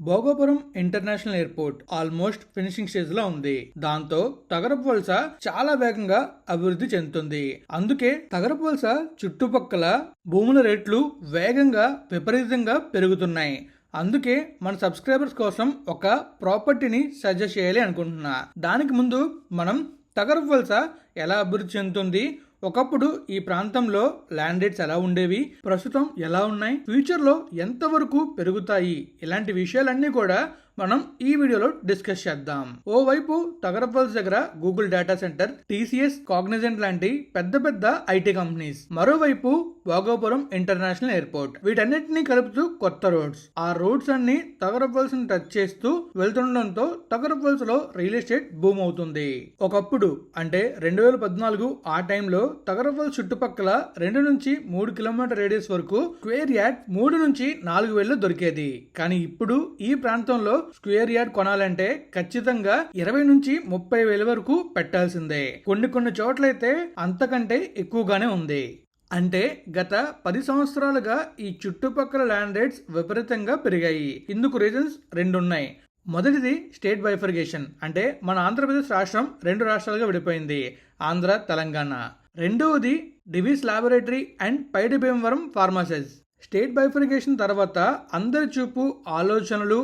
Bhogapuram international airport almost finishing stage లో ఉంది. దాంతో తగరపు వలస చాలా వేగంగా అభివృద్ధి చెందుతుంది. అందుకే తగరపు వలస చుట్టుపక్కల భూముల రేట్లు వేగంగా విపరీతంగా పెరుగుతున్నాయి. అందుకే మన సబ్స్క్రైబర్స్ కోసం ఒక ప్రాపర్టీని సజెస్ట్ చేయాలి అనుకుంటున్నా. దానికి ముందు మనం తగరపు వలస ఎలా అభివృద్ధి చెందుతుంది, ఒకప్పుడు ఈ ప్రాంతంలో ల్యాండ్ రేట్స్ ఎలా ఉండేవి, ప్రస్తుతం ఎలా ఉన్నాయి, ఫ్యూచర్ లో ఎంతవరకు పెరుగుతాయి, ఇలాంటి విషయాలన్నీ కూడా మనం ఈ వీడియోలో డిస్కస్ చేద్దాం. ఓవైపు తగరపల్స్ దగ్గర Google data centre, TCS, Cognizant లాంటి పెద్ద పెద్ద ఐటీ కంపెనీస్, మరోవైపు భోగాపురం ఇంటర్నేషనల్ ఎయిర్పోర్ట్. వీటన్నిటిని కలుపుతూ కొత్త రోడ్స్. ఆ రోడ్స్ అన్ని తగరపల్స్ ని టచ్ చేస్తూ వెళ్తుండడంతో తగరపల్స్ లో రియల్ ఎస్టేట్ బూమ్ అవుతుంది. ఒకప్పుడు అంటే 2014 ఆ టైంలో తగరపల్స్ చుట్టుపక్కల 2 నుంచి 3 కిలోమీటర్ రేడియస్ వరకు స్క్వేర్ యార్డ్ 3 నుంచి 4 వేలు దొరికేది. కానీ ఇప్పుడు ఈ ప్రాంతంలో స్క్వేర్ యార్డ్ కొనాలంటే ఖచ్చితంగా 20 నుంచి 30 వేల వరకు పెట్టాల్సిందే. కొన్ని చోట్లయితే అంతకంటే ఎక్కువగానే ఉంది. అంటే గత 10 సంవత్సరాలుగా ఈ చుట్టుపక్కల ల్యాండ్ రేట్స్ విపరీతంగా పెరిగాయి. ఇందుకు రీజన్స్ 2 ఉన్నాయి. మొదటిది స్టేట్ బైఫర్గేషన్, అంటే మన ఆంధ్రప్రదేశ్ రాష్ట్రం 2 రాష్ట్రాలుగా విడిపోయింది, ఆంధ్ర, తెలంగాణ. రెండవది Divis laboratory and Paidi Bhimavaram pharmacies. State bifurcation తర్వాత అందరి చూపు, ఆలోచనలు